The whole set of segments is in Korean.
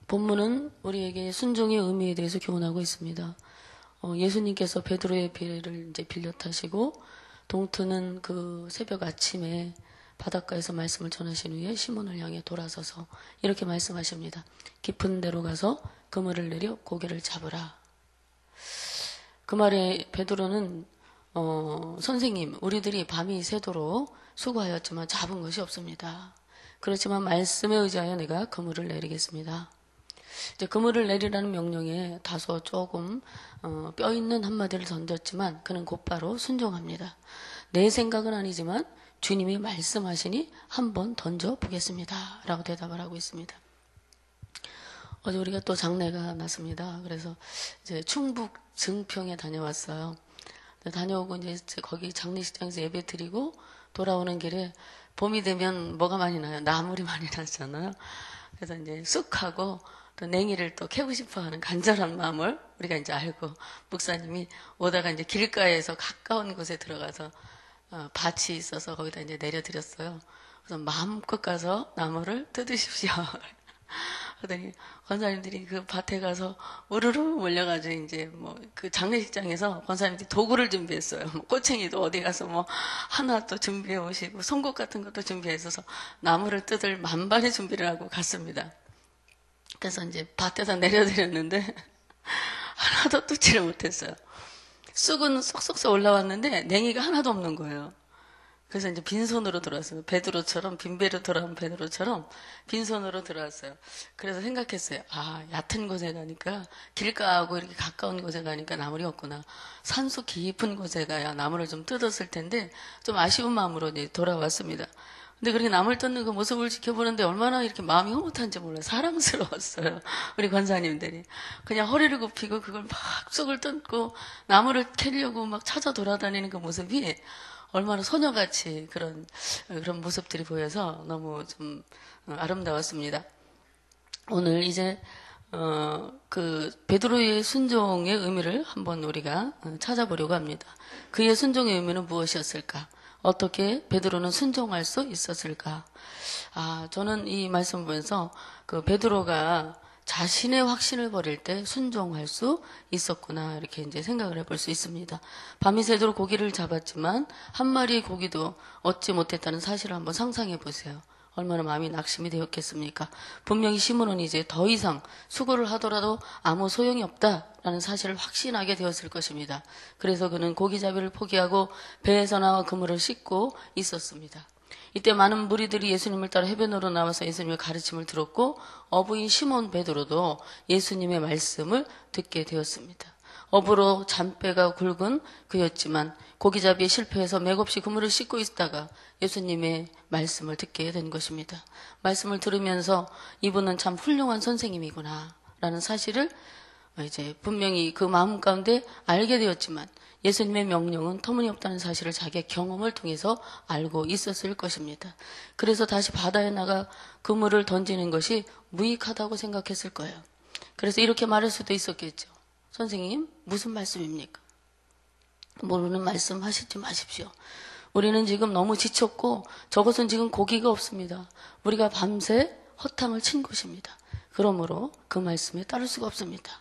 본문은 우리에게 순종의 의미에 대해서 교훈하고 있습니다. 예수님께서 베드로의 배를 이제 빌려 타시고 동트는 그 새벽 아침에 바닷가에서 말씀을 전하신 후에 시몬을 향해 돌아서서 이렇게 말씀하십니다. 깊은 데로 가서 그물을 내려 고기를 잡으라. 그 말에 베드로는 선생님, 우리들이 밤이 새도록 수고하였지만 잡은 것이 없습니다. 그렇지만 말씀에 의지하여 내가 그물을 내리겠습니다. 이제 그물을 내리라는 명령에 다소 조금 뼈 있는 한마디를 던졌지만 그는 곧바로 순종합니다. 내 생각은 아니지만 주님이 말씀하시니 한번 던져보겠습니다 라고 대답을 하고 있습니다. 어제 우리가 또 장례가 났습니다. 그래서 이제 충북 증평에 다녀왔어요. 다녀오고 이제 거기 장례식장에서 예배 드리고 돌아오는 길에 봄이 되면 뭐가 많이 나요? 나물이 많이 나잖아요. 그래서 이제 쑥하고 또 냉이를 또 캐고 싶어 하는 간절한 마음을 우리가 이제 알고 목사님이 오다가 이제 길가에서 가까운 곳에 들어가서 밭이 있어서 거기다 이제 내려드렸어요. 그래서 마음껏 가서 나무를 뜯으십시오. 그러더니 권사님들이 그 밭에 가서 우르르 몰려가지고 이제 뭐 그 장례식장에서 권사님들이 도구를 준비했어요. 뭐 꼬챙이도 어디 가서 뭐 하나 또 준비해 오시고 송곳 같은 것도 준비해 있어서 나무를 뜯을 만반의 준비를 하고 갔습니다. 그래서 이제 밭에다 내려드렸는데 하나도 뜯지를 못했어요. 쑥은 쏙쏙쏙 올라왔는데 냉이가 하나도 없는 거예요. 그래서 이제 빈손으로 들어왔어요. 베드로처럼, 빈배로 돌아온 베드로처럼 빈손으로 들어왔어요. 그래서 생각했어요. 아, 얕은 곳에 가니까, 길가하고 이렇게 가까운 곳에 가니까 나물이 없구나. 산속 깊은 곳에 가야 나물을 좀 뜯었을 텐데, 좀 아쉬운 마음으로 이제 돌아왔습니다. 근데 그렇게 나물 뜯는 그 모습을 지켜보는데 얼마나 이렇게 마음이 흐뭇한지 몰라요. 사랑스러웠어요. 우리 권사님들이. 그냥 허리를 굽히고 그걸 막 쑥을 뜯고 나물을 캐려고 막 찾아 돌아다니는 그 모습이 얼마나 소녀같이 그런 모습들이 보여서 너무 좀 아름다웠습니다. 오늘 이제 그 베드로의 순종의 의미를 한번 우리가 찾아보려고 합니다. 그의 순종의 의미는 무엇이었을까? 어떻게 베드로는 순종할 수 있었을까? 저는 이 말씀 보면서 그 베드로가 자신의 확신을 버릴 때 순종할 수 있었구나 이렇게 이제 생각을 해볼 수 있습니다. 밤이 새도록 고기를 잡았지만 한 마리의 고기도 얻지 못했다는 사실을 한번 상상해 보세요. 얼마나 마음이 낙심이 되었겠습니까? 분명히 시몬은 이제 더 이상 수고를 하더라도 아무 소용이 없다라는 사실을 확신하게 되었을 것입니다. 그래서 그는 고기잡이를 포기하고 배에서 나와 그물을 씻고 있었습니다. 이때 많은 무리들이 예수님을 따라 해변으로 나와서 예수님의 가르침을 들었고 어부인 시몬 베드로도 예수님의 말씀을 듣게 되었습니다. 어부로 잔배가 굵은 그였지만 고기잡이에 실패해서 맥없이 그물을 씻고 있다가 예수님의 말씀을 듣게 된 것입니다. 말씀을 들으면서 이분은 참 훌륭한 선생님이구나 라는 사실을 이제 분명히 그 마음 가운데 알게 되었지만 예수님의 명령은 터무니없다는 사실을 자기의 경험을 통해서 알고 있었을 것입니다. 그래서 다시 바다에 나가 그물을 던지는 것이 무익하다고 생각했을 거예요. 그래서 이렇게 말할 수도 있었겠죠. 선생님, 무슨 말씀입니까? 모르는 말씀 하시지 마십시오. 우리는 지금 너무 지쳤고 저것은 지금 고기가 없습니다. 우리가 밤새 허탕을 친 것입니다. 그러므로 그 말씀에 따를 수가 없습니다.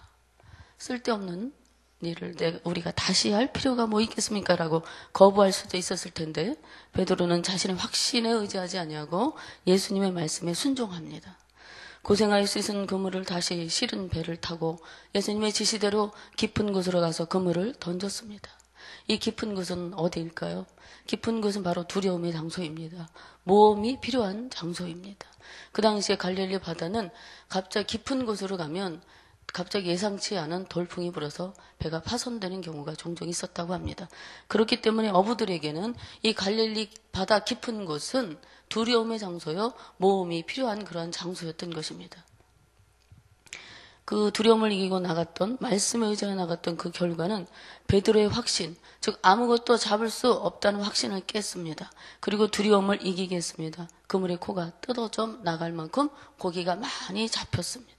쓸데없는 일을 우리가 다시 할 필요가 뭐 있겠습니까? 라고 거부할 수도 있었을 텐데 베드로는 자신의 확신에 의지하지 아니하고 예수님의 말씀에 순종합니다. 고생하여 씻은 그물을 다시 실은 배를 타고 예수님의 지시대로 깊은 곳으로 가서 그물을 던졌습니다. 이 깊은 곳은 어디일까요? 깊은 곳은 바로 두려움의 장소입니다. 모험이 필요한 장소입니다. 그 당시에 갈릴리 바다는 갑자기 깊은 곳으로 가면 갑자기 예상치 않은 돌풍이 불어서 배가 파손되는 경우가 종종 있었다고 합니다. 그렇기 때문에 어부들에게는 이 갈릴리 바다 깊은 곳은 두려움의 장소요, 모험이 필요한 그러한 장소였던 것입니다. 그 두려움을 이기고 나갔던, 말씀에 의지해 나갔던 그 결과는 베드로의 확신, 즉 아무것도 잡을 수 없다는 확신을 깼습니다. 그리고 두려움을 이기게 했습니다. 그물의 코가 뜯어져 나갈 만큼 고기가 많이 잡혔습니다.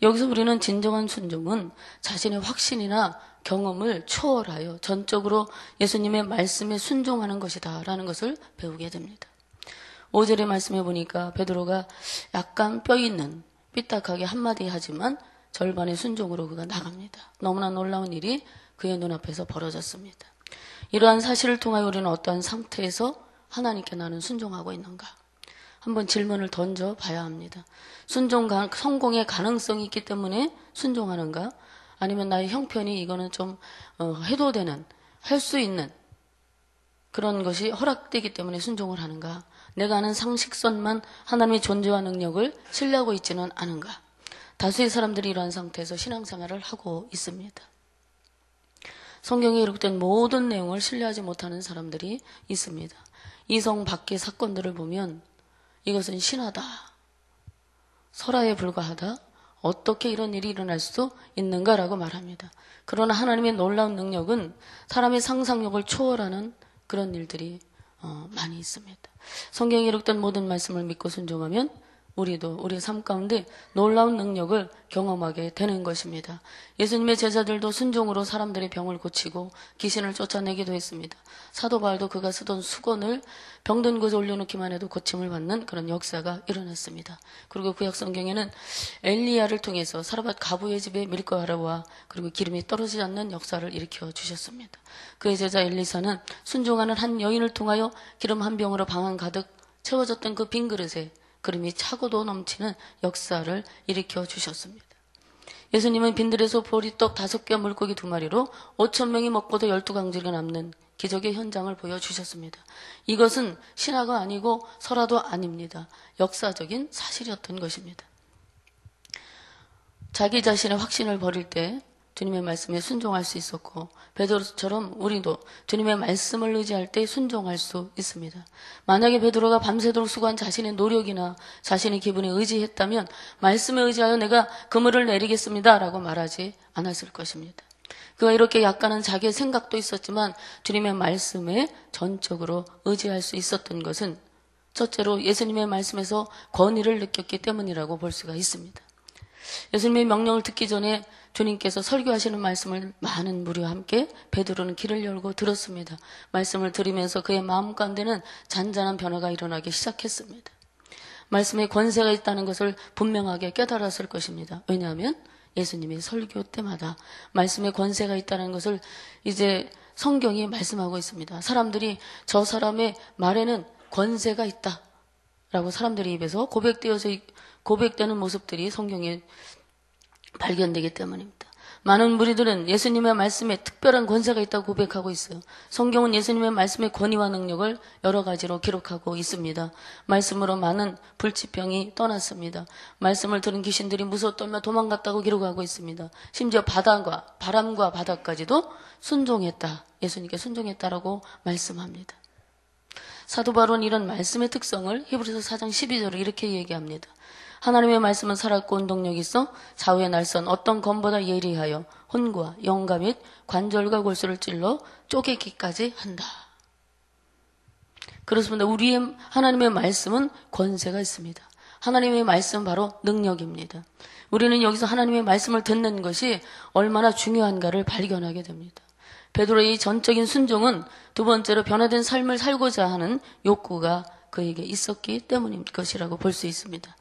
여기서 우리는 진정한 순종은 자신의 확신이나 경험을 초월하여 전적으로 예수님의 말씀에 순종하는 것이다 라는 것을 배우게 됩니다. 5절의 말씀해 보니까 베드로가 약간 뼈 있는 삐딱하게 한마디 하지만 절반의 순종으로 그가 나갑니다. 너무나 놀라운 일이 그의 눈앞에서 벌어졌습니다. 이러한 사실을 통하여 우리는 어떠한 상태에서 하나님께 나는 순종하고 있는가? 한번 질문을 던져 봐야 합니다. 성공의 가능성이 있기 때문에 순종하는가? 아니면 나의 형편이 이거는 좀 해도 되는, 할 수 있는 그런 것이 허락되기 때문에 순종을 하는가? 내가 아는 상식선만 하나님의 존재와 능력을 신뢰하고 있지는 않은가? 다수의 사람들이 이러한 상태에서 신앙생활을 하고 있습니다. 성경에 기록된 모든 내용을 신뢰하지 못하는 사람들이 있습니다. 이성 밖의 사건들을 보면 이것은 신하다, 설화에 불과하다, 어떻게 이런 일이 일어날 수 있는가라고 말합니다. 그러나 하나님의 놀라운 능력은 사람의 상상력을 초월하는 그런 일들이 많이 있습니다. 성경에 기록된 모든 말씀을 믿고 순종하면 우리도 우리의 삶 가운데 놀라운 능력을 경험하게 되는 것입니다. 예수님의 제자들도 순종으로 사람들의 병을 고치고 귀신을 쫓아내기도 했습니다. 사도 바울도 그가 쓰던 수건을 병든 곳에 올려놓기만 해도 고침을 받는 그런 역사가 일어났습니다. 그리고 구약 성경에는 엘리야를 통해서 사르밧 가부의 집에 밀가루와 그리고 기름이 떨어지지 않는 역사를 일으켜 주셨습니다. 그의 제자 엘리사는 순종하는 한 여인을 통하여 기름 한 병으로 방 안 가득 채워졌던 그 빈 그릇에 기름이 차고도 넘치는 역사를 일으켜 주셨습니다. 예수님은 빈들에서 보리떡 5개와 물고기 2마리로 5,000명이 먹고도 12강질이 남는 기적의 현장을 보여주셨습니다. 이것은 신화가 아니고 설화도 아닙니다. 역사적인 사실이었던 것입니다. 자기 자신의 확신을 버릴 때 주님의 말씀에 순종할 수 있었고 베드로처럼 우리도 주님의 말씀을 의지할 때 순종할 수 있습니다. 만약에 베드로가 밤새도록 수고한 자신의 노력이나 자신의 기분에 의지했다면 말씀에 의지하여 내가 그물을 내리겠습니다 라고 말하지 않았을 것입니다. 그가 이렇게 약간은 자기의 생각도 있었지만 주님의 말씀에 전적으로 의지할 수 있었던 것은 첫째로 예수님의 말씀에서 권위를 느꼈기 때문이라고 볼 수가 있습니다. 예수님의 명령을 듣기 전에 주님께서 설교하시는 말씀을 많은 무리와 함께 베드로는 귀를 열고 들었습니다. 말씀을 들으면서 그의 마음 가운데는 잔잔한 변화가 일어나기 시작했습니다. 말씀에 권세가 있다는 것을 분명하게 깨달았을 것입니다. 왜냐하면 예수님이 설교 때마다 말씀에 권세가 있다는 것을 이제 성경이 말씀하고 있습니다. 사람들이 저 사람의 말에는 권세가 있다 라고 사람들의 입에서 고백되는 모습들이 성경에 발견되기 때문입니다. 많은 무리들은 예수님의 말씀에 특별한 권세가 있다고 고백하고 있어요. 성경은 예수님의 말씀의 권위와 능력을 여러 가지로 기록하고 있습니다. 말씀으로 많은 불치병이 떠났습니다. 말씀을 들은 귀신들이 무서워 떨며 도망갔다고 기록하고 있습니다. 심지어 바람과 바다까지도 순종했다. 예수님께 순종했다라고 말씀합니다. 사도 바울은 이런 말씀의 특성을 히브리서 4장 12절을 이렇게 얘기합니다. 하나님의 말씀은 살았고 운동력이 있어 좌우의 날선 어떤 검보다 예리하여 혼과 영과 및 관절과 골수를 찔러 쪼개기까지 한다. 그렇습니다. 우리의 하나님의 말씀은 권세가 있습니다. 하나님의 말씀은 바로 능력입니다. 우리는 여기서 하나님의 말씀을 듣는 것이 얼마나 중요한가를 발견하게 됩니다. 베드로의 전적인 순종은 두 번째로 변화된 삶을 살고자 하는 욕구가 그에게 있었기 때문인 것이라고 볼 수 있습니다.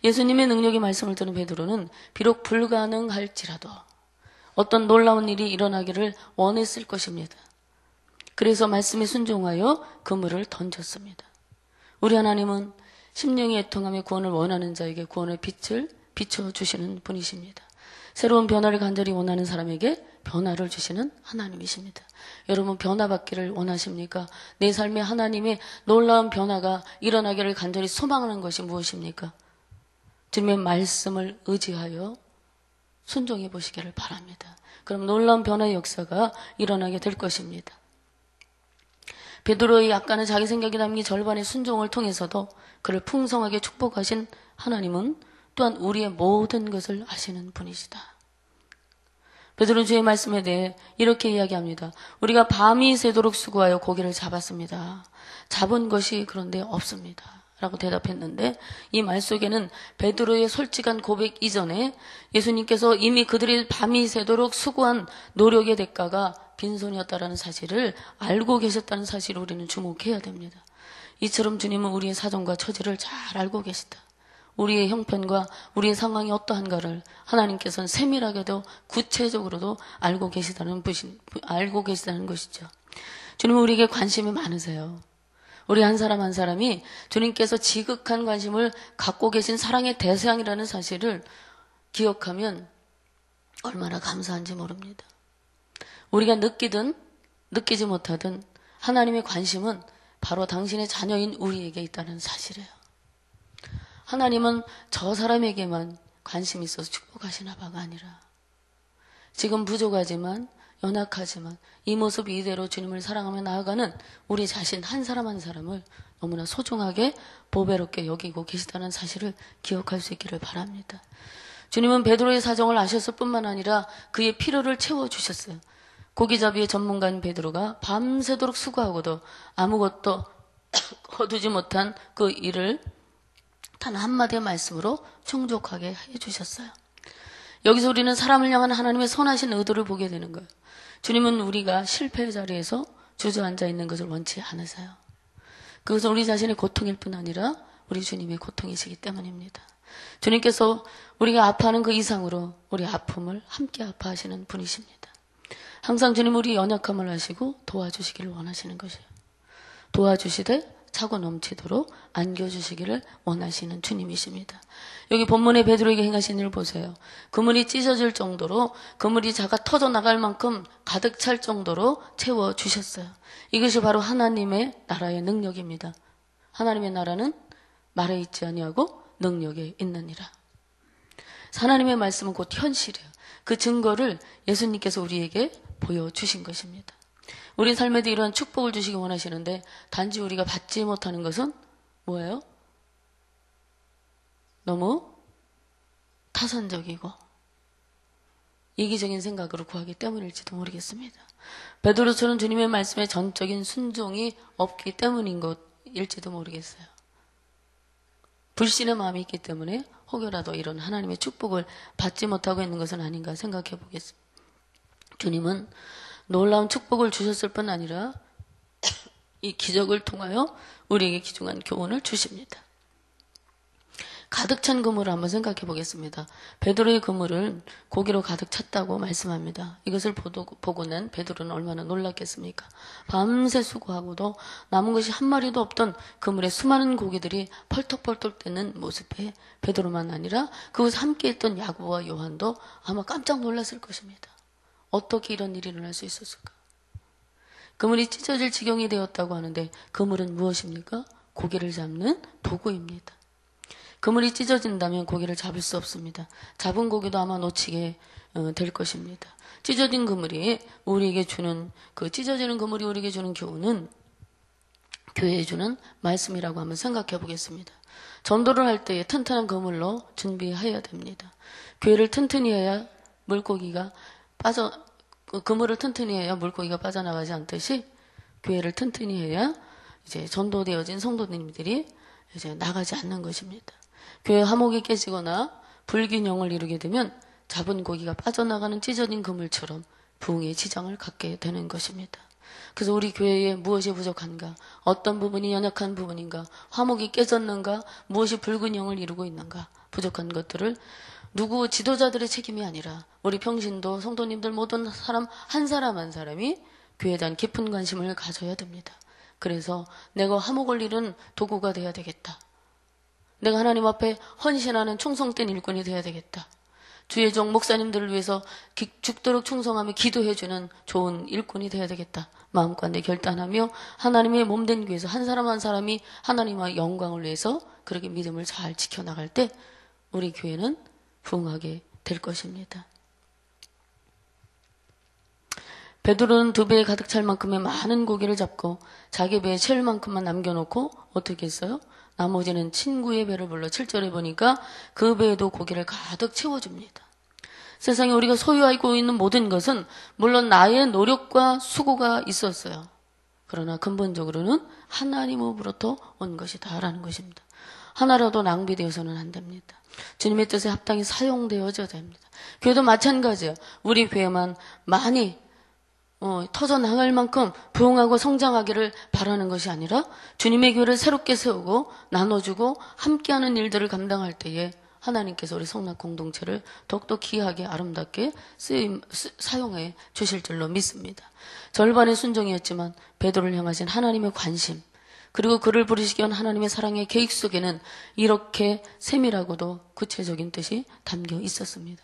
예수님의 능력의 말씀을 듣는 베드로는 비록 불가능할지라도 어떤 놀라운 일이 일어나기를 원했을 것입니다. 그래서 말씀에 순종하여 그물을 던졌습니다. 우리 하나님은 심령이 애통하며 구원을 원하는 자에게 구원의 빛을 비춰주시는 분이십니다. 새로운 변화를 간절히 원하는 사람에게 변화를 주시는 하나님이십니다. 여러분 변화받기를 원하십니까? 내 삶에 하나님의 놀라운 변화가 일어나기를 간절히 소망하는 것이 무엇입니까? 주님의 말씀을 의지하여 순종해 보시기를 바랍니다. 그럼 놀라운 변화의 역사가 일어나게 될 것입니다. 베드로의 약간은 자기 생각이 담긴 절반의 순종을 통해서도 그를 풍성하게 축복하신 하나님은 또한 우리의 모든 것을 아시는 분이시다. 베드로는 주의 말씀에 대해 이렇게 이야기합니다. 우리가 밤이 새도록 수고하여 고기를 잡았습니다. 잡은 것이 그런데 없습니다. 라고 대답했는데 이 말 속에는 베드로의 솔직한 고백 이전에 예수님께서 이미 그들이 밤이 새도록 수고한 노력의 대가가 빈손이었다라는 사실을 알고 계셨다는 사실을 우리는 주목해야 됩니다. 이처럼 주님은 우리의 사정과 처지를 잘 알고 계시다. 우리의 형편과 우리의 상황이 어떠한가를 하나님께서는 세밀하게도 구체적으로도 알고 계시다는 것이죠. 주님은 우리에게 관심이 많으세요. 우리 한 사람 한 사람이 주님께서 지극한 관심을 갖고 계신 사랑의 대상이라는 사실을 기억하면 얼마나 감사한지 모릅니다. 우리가 느끼든 느끼지 못하든 하나님의 관심은 바로 당신의 자녀인 우리에게 있다는 사실이에요. 하나님은 저 사람에게만 관심이 있어서 축복하시나 바가 아니라 지금 부족하지만 연약하지만 이 모습 이대로 주님을 사랑하며 나아가는 우리 자신 한 사람 한 사람을 너무나 소중하게 보배롭게 여기고 계시다는 사실을 기억할 수 있기를 바랍니다. 주님은 베드로의 사정을 아셨을 뿐만 아니라 그의 필요를 채워주셨어요. 고기잡이의 전문가인 베드로가 밤새도록 수고하고도 아무것도 거두지 못한 그 일을 단 한마디의 말씀으로 충족하게 해주셨어요. 여기서 우리는 사람을 향한 하나님의 선하신 의도를 보게 되는 거예요. 주님은 우리가 실패의 자리에서 주저앉아 있는 것을 원치 않으세요. 그것은 우리 자신의 고통일 뿐 아니라 우리 주님의 고통이시기 때문입니다. 주님께서 우리가 아파하는 그 이상으로 우리 아픔을 함께 아파하시는 분이십니다. 항상 주님 우리 연약함을 아시고 도와주시기를 원하시는 것이에요. 도와주시되 차고 넘치도록 안겨주시기를 원하시는 주님이십니다. 여기 본문에 베드로에게 행하신 일을 보세요. 그물이 찢어질 정도로 그물이 자가 터져 나갈 만큼 가득 찰 정도로 채워주셨어요. 이것이 바로 하나님의 나라의 능력입니다. 하나님의 나라는 말에 있지 아니하고 능력에 있느니라. 하나님의 말씀은 곧 현실이에요. 그 증거를 예수님께서 우리에게 보여주신 것입니다. 우리 삶에도 이러한 축복을 주시기 원하시는데 단지 우리가 받지 못하는 것은 뭐예요? 너무 타산적이고 이기적인 생각으로 구하기 때문일지도 모르겠습니다. 베드로처럼 주님의 말씀에 전적인 순종이 없기 때문인 것일지도 모르겠어요. 불신의 마음이 있기 때문에 혹여라도 이런 하나님의 축복을 받지 못하고 있는 것은 아닌가 생각해 보겠습니다. 주님은 놀라운 축복을 주셨을 뿐 아니라 이 기적을 통하여 우리에게 귀중한 교훈을 주십니다. 가득 찬 그물을 한번 생각해 보겠습니다. 베드로의 그물을 고기로 가득 찼다고 말씀합니다. 이것을 보고는 베드로는 얼마나 놀랐겠습니까? 밤새 수고하고도 남은 것이 한 마리도 없던 그물에 수많은 고기들이 펄떡펄떡 뛰는 모습에 베드로만 아니라 그곳에 함께 있던 야고보와 요한도 아마 깜짝 놀랐을 것입니다. 어떻게 이런 일이 일어날 수 있었을까? 그물이 찢어질 지경이 되었다고 하는데 그물은 무엇입니까? 고기를 잡는 도구입니다. 그물이 찢어진다면 고기를 잡을 수 없습니다. 잡은 고기도 아마 놓치게 될 것입니다. 찢어진 그물이 우리에게 주는 찢어지는 그물이 우리에게 주는 교훈은 교회에 주는 말씀이라고 한번 생각해 보겠습니다. 전도를 할 때에 튼튼한 그물로 준비해야 됩니다. 교회를 튼튼히 해야 그물을 튼튼히 해야 물고기가 빠져나가지 않듯이 교회를 튼튼히 해야 이제 전도되어진 성도님들이 이제 나가지 않는 것입니다. 교회 화목이 깨지거나 불균형을 이루게 되면 잡은 고기가 빠져나가는 찢어진 그물처럼 부흥의 지장을 갖게 되는 것입니다. 그래서 우리 교회에 무엇이 부족한가? 어떤 부분이 연약한 부분인가? 화목이 깨졌는가? 무엇이 불균형을 이루고 있는가? 부족한 것들을 누구 지도자들의 책임이 아니라 우리 평신도 성도님들 모든 사람 한 사람 한 사람이 교회에 대한 깊은 관심을 가져야 됩니다. 그래서 내가 화목을 이룬 도구가 돼야 되겠다. 내가 하나님 앞에 헌신하는 충성된 일꾼이 돼야 되겠다. 주의 종 목사님들을 위해서 죽도록 충성하며 기도해주는 좋은 일꾼이 돼야 되겠다. 마음가운데 결단하며 하나님의 몸된 교회에서 한 사람 한 사람이 하나님의 영광을 위해서 그렇게 믿음을 잘 지켜나갈 때 우리 교회는 부흥하게 될 것입니다. 베드로는 2배에 가득 찰 만큼의 많은 고기를 잡고 자기 배에 채울 만큼만 남겨놓고 어떻게 했어요? 나머지는 친구의 배를 불러 7절에 보니까 그 배에도 고기를 가득 채워줍니다. 세상에 우리가 소유하고 있는 모든 것은 물론 나의 노력과 수고가 있었어요. 그러나 근본적으로는 하나님으로부터 온 것이다라는 것입니다. 하나라도 낭비되어서는 안 됩니다. 주님의 뜻에 합당히 사용되어져야 됩니다. 교회도 마찬가지예요. 우리 교회만 많이 터져 나갈 만큼 부흥하고 성장하기를 바라는 것이 아니라 주님의 교회를 새롭게 세우고 나눠주고 함께하는 일들을 감당할 때에 하나님께서 우리 성락 공동체를 더욱더 귀하게 아름답게 사용해 주실 줄로 믿습니다. 절반의 순종이었지만 베드로를 향하신 하나님의 관심, 그리고 그를 부르시기 위한 하나님의 사랑의 계획 속에는 이렇게 세밀하고도 구체적인 뜻이 담겨 있었습니다.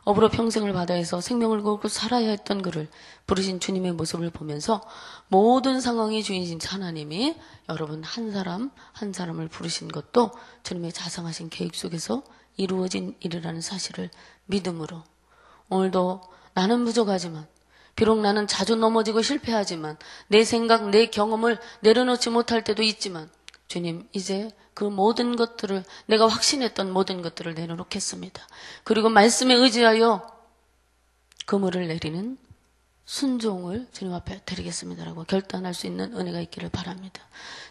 업으로 평생을 바다에서 생명을 걸고 살아야 했던 그를 부르신 주님의 모습을 보면서 모든 상황이 주인이신 하나님이 여러분 한 사람 한 사람을 부르신 것도 주님의 자상하신 계획 속에서 이루어진 일이라는 사실을 믿음으로, 오늘도 나는 부족하지만, 비록 나는 자주 넘어지고 실패하지만, 내 생각, 내 경험을 내려놓지 못할 때도 있지만, 주님, 이제 그 모든 것들을, 내가 확신했던 모든 것들을 내려놓겠습니다. 그리고 말씀에 의지하여 그물을 내리는 순종을 주님 앞에 드리겠습니다라고 결단할 수 있는 은혜가 있기를 바랍니다.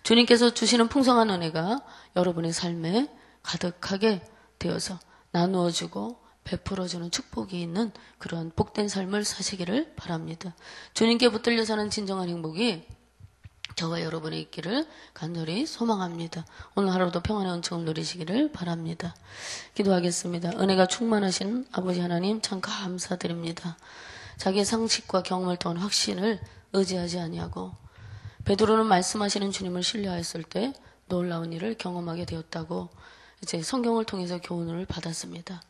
주님께서 주시는 풍성한 은혜가 여러분의 삶에 가득하게 되어서 나누어주고 베풀어주는 축복이 있는 그런 복된 삶을 사시기를 바랍니다. 주님께 붙들려 사는 진정한 행복이 저와 여러분의 있기를 간절히 소망합니다. 오늘 하루도 평안의 은총을 누리시기를 바랍니다. 기도하겠습니다. 은혜가 충만하신 아버지 하나님 참 감사드립니다. 자기의 상식과 경험을 통한 확신을 의지하지 아니하고 베드로는 말씀하시는 주님을 신뢰하였을 때 놀라운 일을 경험하게 되었다고 이제 성경을 통해서 교훈을 받았습니다.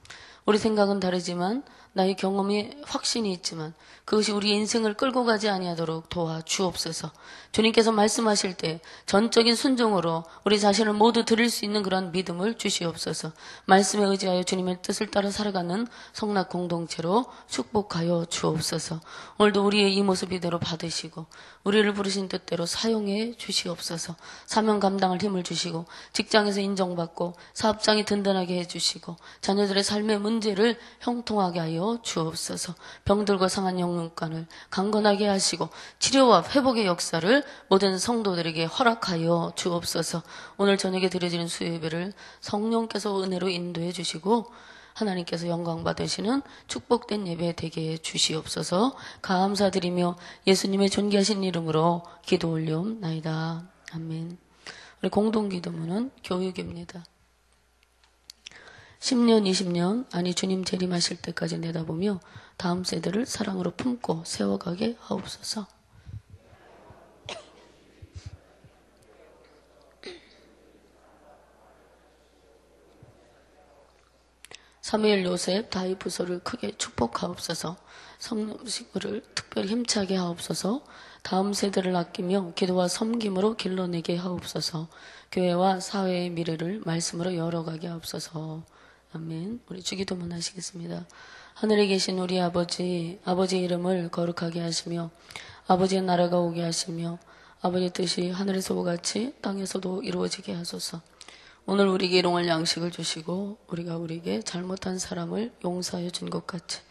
우리 생각은 다르지만 나의 경험이 확신이 있지만 그것이 우리 인생을 끌고 가지 아니하도록 도와주옵소서. 주님께서 말씀하실 때 전적인 순종으로 우리 자신을 모두 드릴 수 있는 그런 믿음을 주시옵소서. 말씀에 의지하여 주님의 뜻을 따라 살아가는 성락 공동체로 축복하여 주옵소서. 오늘도 우리의 이 모습 이대로 받으시고 우리를 부르신 뜻대로 사용해 주시옵소서. 사명 감당할 힘을 주시고 직장에서 인정받고 사업장이 든든하게 해주시고 자녀들의 삶의 문제를 형통하게 하여 주옵소서. 병들고 상한 영혼간을 강건하게 하시고 치료와 회복의 역사를 모든 성도들에게 허락하여 주옵소서. 오늘 저녁에 드려지는 수요예배를 성령께서 은혜로 인도해 주시고 하나님께서 영광 받으시는 축복된 예배 되게 해 주시옵소서. 감사드리며 예수님의 존귀하신 이름으로 기도 올려옵나이다. 아멘. 우리 공동기도문은 교육입니다. 10년, 20년, 아니 주님 재림하실 때까지 내다보며 다음 세대를 사랑으로 품고 세워가게 하옵소서. 사무엘, 요셉, 다윗 부서를 크게 축복하옵소서. 성령식을 특별히 힘차게 하옵소서. 다음 세대를 아끼며 기도와 섬김으로 길러내게 하옵소서. 교회와 사회의 미래를 말씀으로 열어가게 하옵소서. 아멘. 우리 주기도문 하시겠습니다. 하늘에 계신 우리 아버지, 아버지의 이름을 거룩하게 하시며 아버지의 나라가 오게 하시며 아버지의 뜻이 하늘에서와 같이 땅에서도 이루어지게 하소서. 오늘 우리에게 일용할 양식을 주시고 우리가 우리에게 잘못한 사람을 용서하여 준 것 같이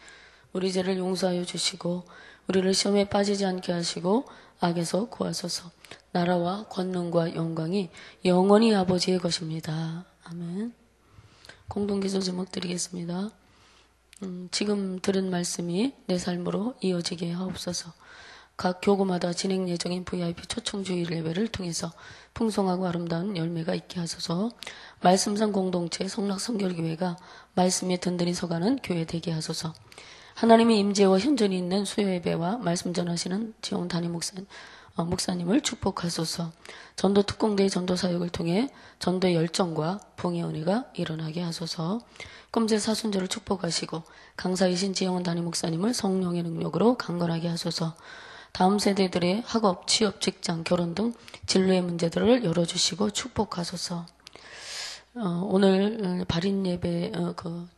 우리 죄를 용서하여 주시고 우리를 시험에 빠지지 않게 하시고 악에서 구하소서. 나라와 권능과 영광이 영원히 아버지의 것입니다. 아멘. 공동기도 제목 드리겠습니다. 지금 들은 말씀이 내 삶으로 이어지게 하옵소서. 각 교구마다 진행 예정인 VIP 초청주일 예배를 통해서 풍성하고 아름다운 열매가 있게 하소서. 말씀상 공동체 성락성결교회가 말씀에 든든히 서가는 교회 되게 하소서. 하나님의 임재와 현존이 있는 수요예배와 말씀 전하시는 지용 담임 목사님을 축복하소서. 전도 특공대의 전도 사역을 통해 전도의 열정과 부흥의 은혜가 일어나게 하소서. 꿈제 사순절을 축복하시고 강사이신 지영원 담임 목사님을 성령의 능력으로 강건하게 하소서. 다음 세대들의 학업, 취업, 직장, 결혼 등 진로의 문제들을 열어주시고 축복하소서. 오늘 발인 예배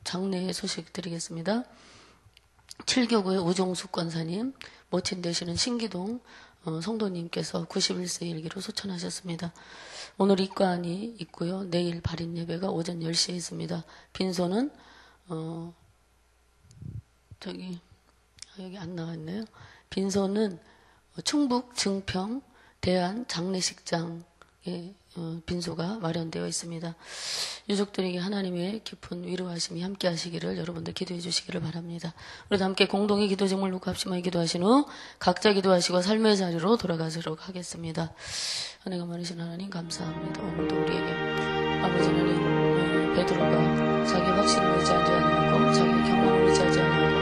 장례 소식 드리겠습니다. 7교구의 우종숙 권사님, 모친 되시는 신기동 성도님께서 91세 일기로 소천하셨습니다. 오늘 입관이 있고요. 내일 발인 예배가 오전 10시에 있습니다. 빈소는 여기 안 나왔네요. 빈소는 충북 증평 대한 장례식장에 빈소가 마련되어 있습니다. 유족들에게 하나님의 깊은 위로하심이 함께 하시기를 여러분들 기도해 주시기를 바랍니다. 우리도 함께 공동의 기도 제목을 놓고 합심하여 기도하신 후 각자 기도하시고 삶의 자리로 돌아가도록 하겠습니다. 은혜가 많으신 하나님 감사합니다. 오늘도 우리에게 아버지 하나님 베드로가 자기 확신을 의지하지 않고 자기 경험을 의지하지 않고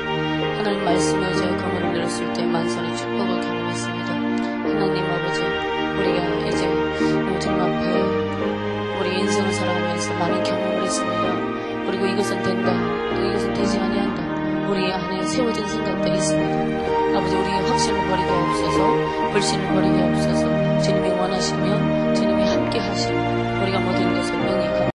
하나님 말씀에 의지하여 경험을 내렸을 때 만선의 축복을 경험했습니다. 하나님 아버지 우리가 이제 주님 앞에 우리 인생을 살아가면서 많은 경험을 했습니다. 그리고 이것은 된다, 또 이것은 되지 아니한다. 우리 안에 세워진 생각들이 있습니다. 아버지 우리의 확신을 버리게 하옵소서, 불신을 버리게 하옵소서. 주님이 원하시면 주님이 함께 하시고 우리가 모든 것을 능히